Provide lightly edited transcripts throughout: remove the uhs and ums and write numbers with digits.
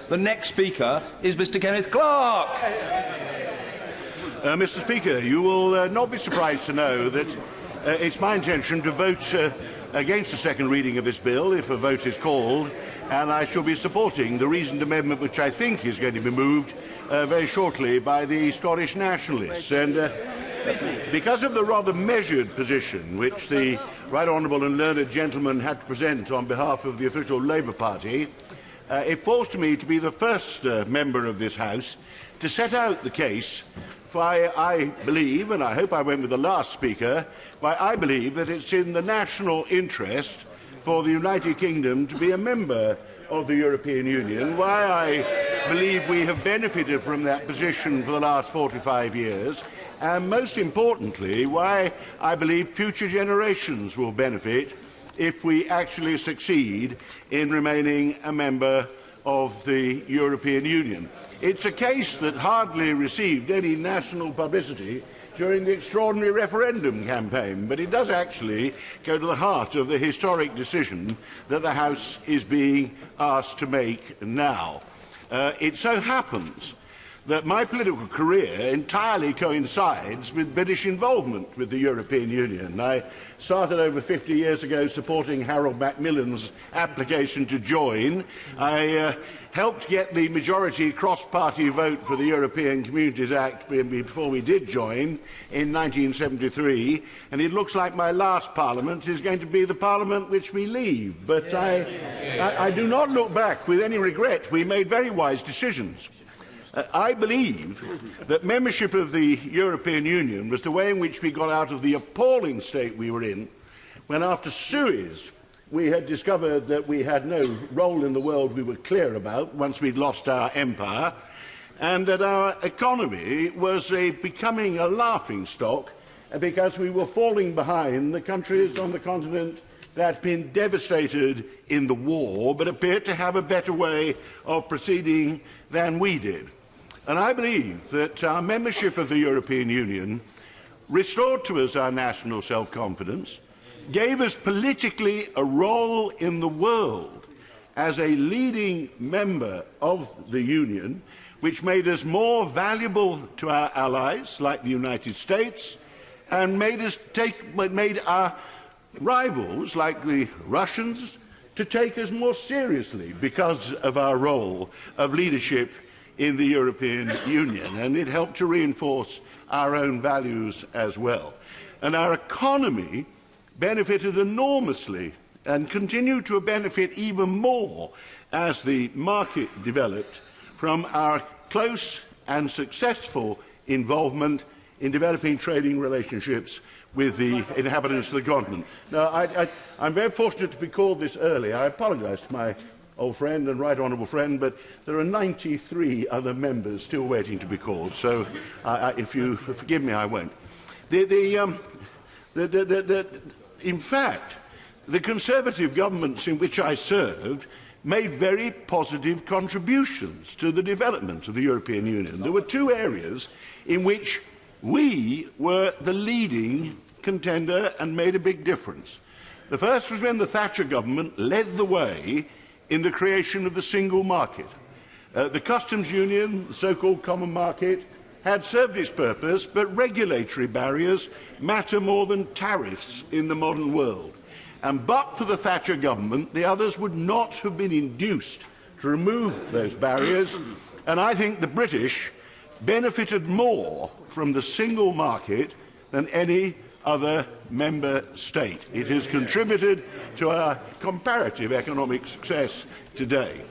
The next speaker is Mr. Kenneth Clarke. Mr. Speaker, you will not be surprised to know that it's my intention to vote against the second reading of this bill if a vote is called, and I shall be supporting the reasoned amendment which I think is going to be moved very shortly by the Scottish Nationalists. And because of the rather measured position which the Right Honourable and learned gentleman had to present on behalf of the official Labour Party, it falls to me to be the first member of this House to set out the case why I believe, and I hope I went with the last speaker, why I believe that it's in the national interest for the United Kingdom to be a member of the European Union, why I believe we have benefited from that position for the last 45 years, and most importantly, why I believe future generations will benefit if we actually succeed in remaining a member of the European Union. It's a case that hardly received any national publicity during the extraordinary referendum campaign, but it does actually go to the heart of the historic decision that the House is being asked to make now. It so happens that my political career entirely coincides with British involvement with the European Union. I started over 50 years ago supporting Harold Macmillan's application to join. I helped get the majority cross-party vote for the European Communities Act before we did join in 1973, and it looks like my last Parliament is going to be the Parliament which we leave. But I do not look back with any regret. We made very wise decisions. I believe that membership of the European Union was the way in which we got out of the appalling state we were in when, after Suez, we had discovered that we had no role in the world we were clear about once we'd lost our empire, and that our economy was becoming a laughingstock because we were falling behind the countries on the continent that had been devastated in the war but appeared to have a better way of proceeding than we did. And I believe that our membership of the European Union restored to us our national self-confidence, gave us politically a role in the world as a leading member of the Union, which made us more valuable to our allies, like the United States, and made our rivals, like the Russians, to take us more seriously because of our role of leadership in the European Union, and it helped to reinforce our own values as well. And our economy benefited enormously and continued to benefit even more as the market developed from our close and successful involvement in developing trading relationships with the inhabitants of the continent. Now, I'm very fortunate to be called this early. I apologise to my old friend and right honourable friend, but there are 93 other members still waiting to be called, so if you forgive me, I won't. In fact, the Conservative governments in which I served made very positive contributions to the development of the European Union. There were two areas in which we were the leading contender and made a big difference. The first was when the Thatcher government led the way in the creation of the single market. The customs union, the so-called common market, had served its purpose, but regulatory barriers matter more than tariffs in the modern world. And but for the Thatcher government, the others would not have been induced to remove those barriers, and I think the British benefited more from the single market than any other member state. It has contributed to our comparative economic success today.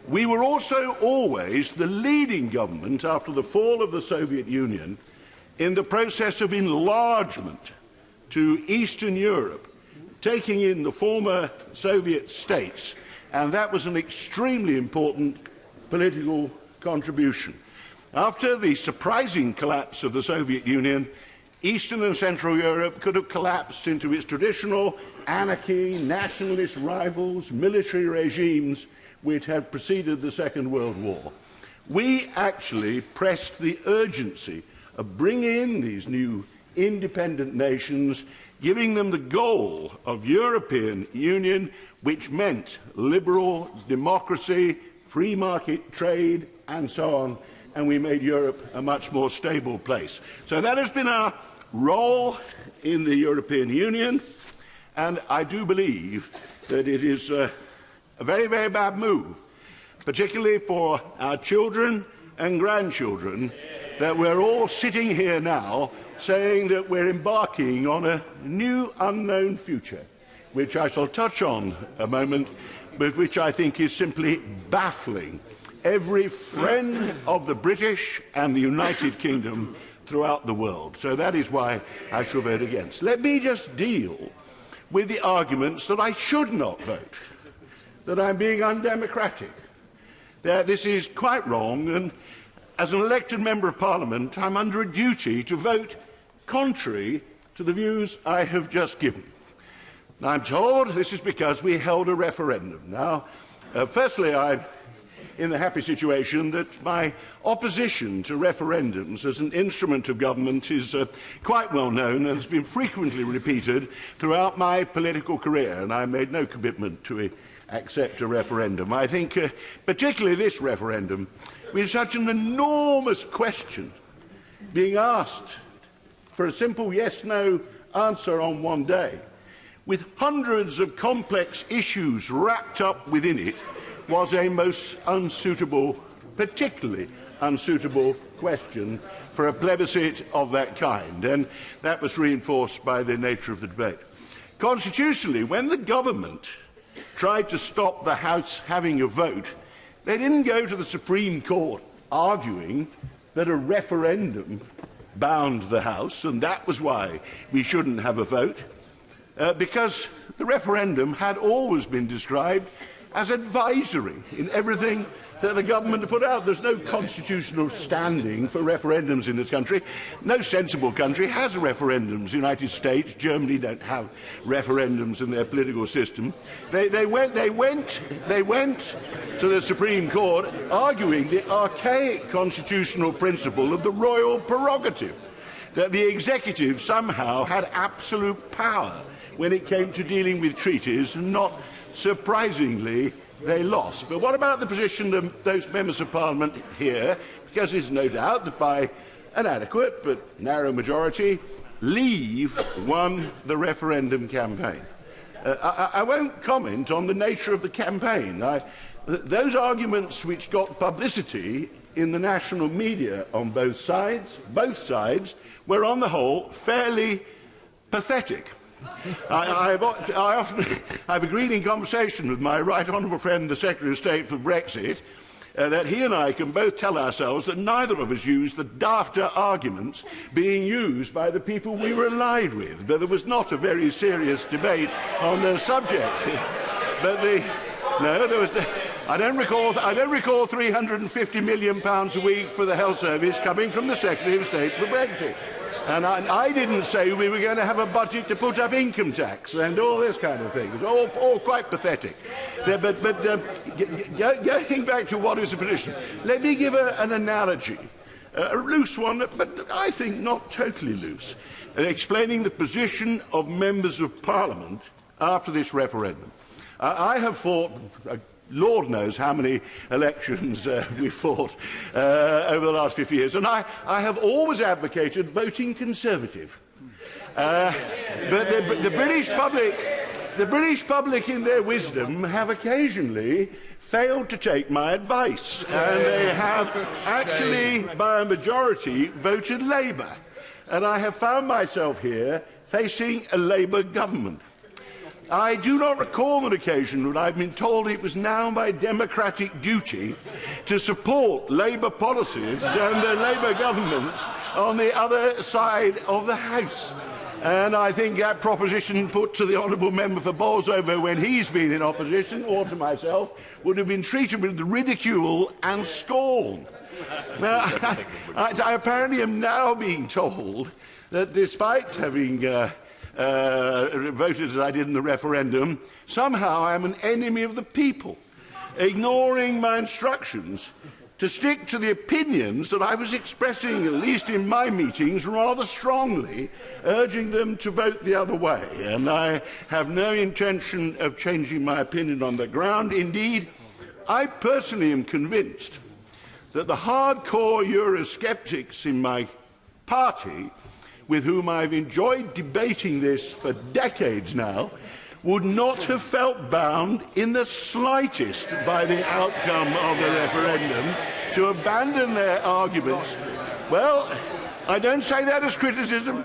We were also always the leading government after the fall of the Soviet Union in the process of enlargement to Eastern Europe, taking in the former Soviet states, and that was an extremely important political contribution. After the surprising collapse of the Soviet Union, Eastern and Central Europe could have collapsed into its traditional anarchy, nationalist rivals, military regimes which had preceded the Second World War. We actually pressed the urgency of bringing in these new independent nations, giving them the goal of European Union, which meant liberal democracy, free market trade, and so on, and we made Europe a much more stable place. So that has been our role in the European Union, and I do believe that it is a very, very bad move, particularly for our children and grandchildren, that we're all sitting here now saying that we're embarking on a new unknown future, which I shall touch on a moment, but which I think is simply baffling every friend of the British and the United Kingdom throughout the world. So that is why I shall vote against. Let me just deal with the arguments that I should not vote, that I'm being undemocratic, that this is quite wrong, and as an elected Member of Parliament, I'm under a duty to vote contrary to the views I have just given. Now, I'm told this is because we held a referendum. Now, firstly, I'm in the happy situation that my opposition to referendums as an instrument of government is quite well known and has been frequently repeated throughout my political career, and I made no commitment to accept a referendum. I think particularly this referendum, with such an enormous question being asked for a simple yes-no answer on one day, with hundreds of complex issues wrapped up within it, was a most unsuitable, particularly unsuitable question for a plebiscite of that kind, and that was reinforced by the nature of the debate. Constitutionally, when the government tried to stop the House having a vote, they didn't go to the Supreme Court arguing that a referendum bound the House, and that was why we shouldn't have a vote, because the referendum had always been described as advisory in everything that the government put out. There's no constitutional standing for referendums in this country. No sensible country has referendums. The United States, Germany don't have referendums in their political system. They went to the Supreme Court arguing the archaic constitutional principle of the royal prerogative, that the executive somehow had absolute power when it came to dealing with treaties, and not surprisingly, they lost. But what about the position of those members of Parliament here? Because there's no doubt that by an adequate but narrow majority, Leave won the referendum campaign. I won't comment on the nature of the campaign. Those arguments which got publicity in the national media on both sides, were on the whole fairly pathetic. I've agreed in conversation with my right honourable friend, the Secretary of State for Brexit, that he and I can both tell ourselves that neither of us used the dafter arguments being used by the people we were allied with. But there was not a very serious debate on the subject. I don't recall £350 million a week for the health service coming from the Secretary of State for Brexit. And I didn't say we were going to have a budget to put up income tax and all this kind of thing. It's all quite pathetic. But going back to what is the position, let me give an analogy, a loose one, but I think not totally loose, explaining the position of members of Parliament after this referendum. I have fought, Lord knows how many elections we've fought over the last 50 years, and I have always advocated voting Conservative. But the British public, in their wisdom, have occasionally failed to take my advice, and they have actually, by a majority, voted Labour. And I have found myself here facing a Labour government. I do not recall an occasion when I've been told it was now my democratic duty to support Labour policies and the Labour governments on the other side of the House. And I think that proposition put to the honourable member for Bolsover when he's been in opposition, or to myself, would have been treated with ridicule and scorn. Now, I apparently am now being told that despite having voted as I did in the referendum, somehow I am an enemy of the people, ignoring my instructions to stick to the opinions that I was expressing, at least in my meetings, rather strongly, urging them to vote the other way. And I have no intention of changing my opinion on the ground. Indeed, I personally am convinced that the hardcore Eurosceptics in my party, with whom I've enjoyed debating this for decades now, would not have felt bound in the slightest by the outcome of the referendum to abandon their arguments. Well, I don't say that as criticism.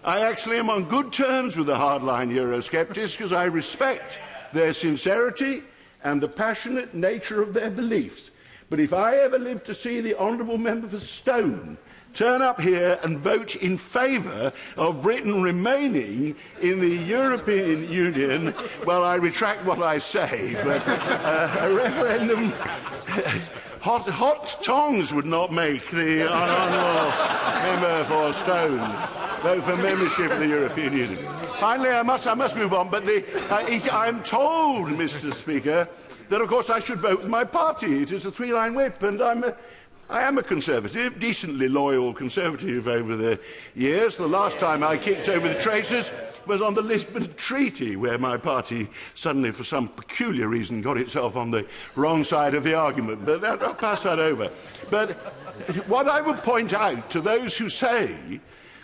I actually am on good terms with the hardline Eurosceptics because I respect their sincerity and the passionate nature of their beliefs. But if I ever live to see the honourable member for Stone turn up here and vote in favour of Britain remaining in the European Union, well, I retract what I say, but a referendum... Hot tongs would not make the honourable member for Stone vote for membership of the European Union. Finally, I must move on, but I'm told, Mr. Speaker, that of course I should vote with my party. It is a three-line whip, and I am a Conservative, decently loyal Conservative over the years. The last time I kicked over the traces was on the Lisbon Treaty, where my party suddenly, for some peculiar reason, got itself on the wrong side of the argument. But I'll pass that over. But what I would point out to those who say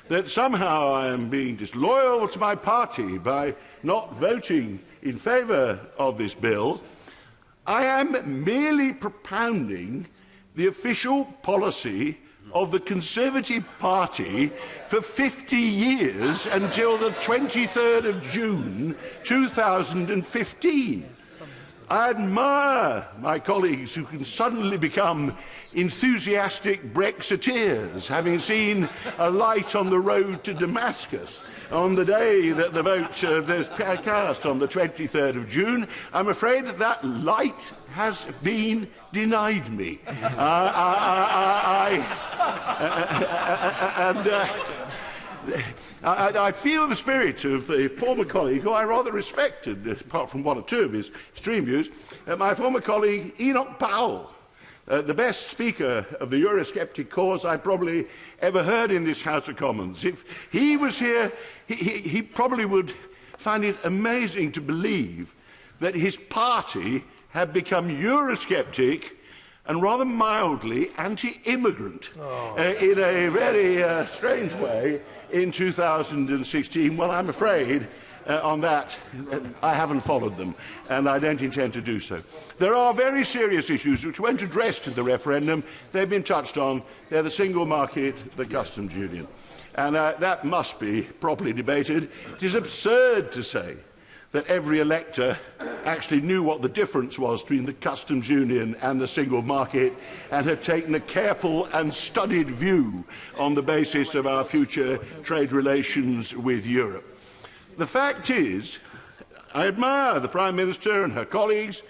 that somehow I am being disloyal to my party by not voting in favour of this bill, I am merely propounding the official policy of the Conservative Party for 50 years until the 23rd of June 2015. I admire my colleagues who can suddenly become enthusiastic Brexiteers, having seen a light on the road to Damascus on the day that the vote was cast on the 23rd of June. I'm afraid that that light has been denied me. I feel the spirit of the former colleague, who I rather respected, apart from one or two of his extreme views, my former colleague Enoch Powell, the best speaker of the Eurosceptic cause I probably ever heard in this House of Commons. If he was here, he probably would find it amazing to believe that his party had become Eurosceptic and rather mildly anti-immigrant in a very strange way in 2016. Well, I'm afraid on that I haven't followed them, and I don't intend to do so. There are very serious issues which weren't addressed in the referendum. They've been touched on. They're the single market, the customs union. And that must be properly debated. It is absurd to say that every elector actually knew what the difference was between the customs union and the single market and had taken a careful and studied view on the basis of our future trade relations with Europe. The fact is, I admire the Prime Minister and her colleagues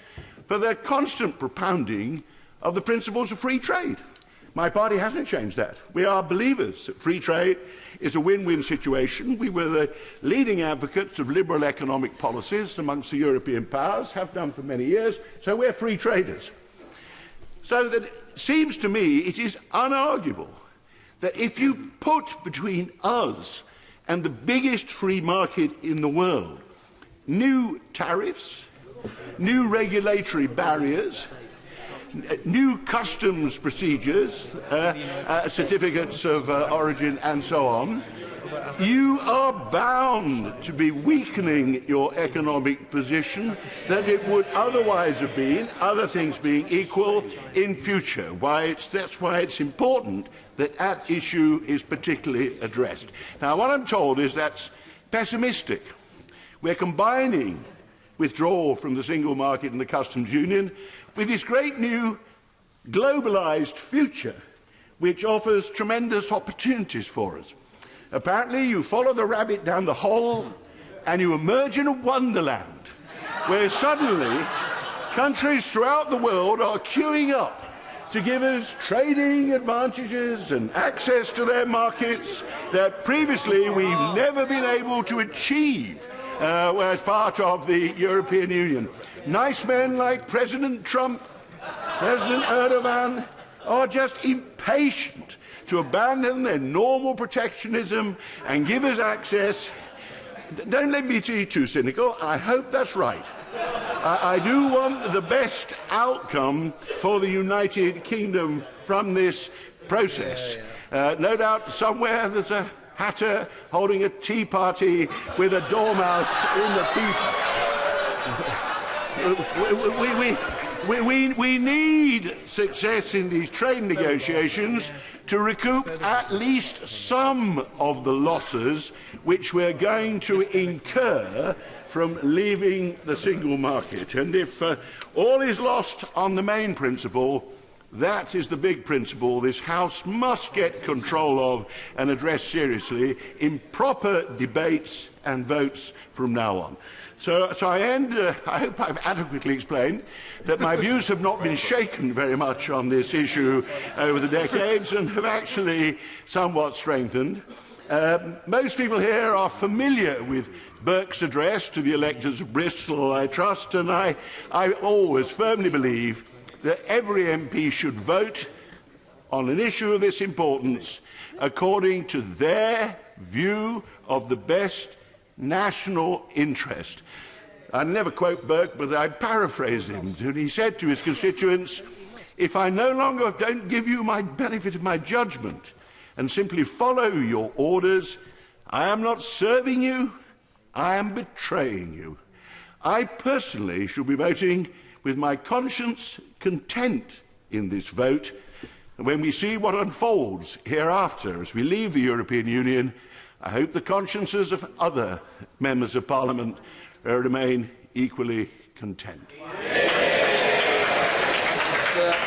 for their constant propounding of the principles of free trade. My party hasn't changed that. We are believers that free trade is a win-win situation. We were the leading advocates of liberal economic policies amongst the European powers, have done for many years, so we're free traders. So that it seems to me it is unarguable that if you put between us and the biggest free market in the world new tariffs, new regulatory barriers, new customs procedures, certificates of origin and so on, you are bound to be weakening your economic position that it would otherwise have been, other things being equal, in future. That's why it's important that that issue is particularly addressed. Now, what I'm told is that's pessimistic. We're combining withdrawal from the single market and the customs union with this great new globalised future which offers tremendous opportunities for us. Apparently you follow the rabbit down the hole and you emerge in a wonderland where suddenly countries throughout the world are queuing up to give us trading advantages and access to their markets that previously we've never been able to achieve as part of the European Union. Nice men like President Trump, President Erdogan are just impatient to abandon their normal protectionism and give us access. Don't let me be too cynical. I hope that's right. I do want the best outcome for the United Kingdom from this process. No doubt somewhere there's a hatter holding a tea party with a dormouse in the teapot. We need success in these trade negotiations to recoup at least some of the losses which we're going to incur from leaving the single market. And if all is lost on the main principle, that is the big principle this House must get control of and address seriously in proper debates and votes from now on. So I end, I hope I've adequately explained that my views have not been shaken very much on this issue over the decades and have actually somewhat strengthened. Most people here are familiar with Burke's address to the electors of Bristol, I trust, and I always firmly believe that every MP should vote on an issue of this importance according to their view of the best national interest. I never quote Burke, but I paraphrase him. And he said to his constituents, "If I no longer don't give you my benefit of my judgment and simply follow your orders, I am not serving you, I am betraying you." I personally shall be voting with my conscience content in this vote. And when we see what unfolds hereafter as we leave the European Union, I hope the consciences of other members of Parliament remain equally content.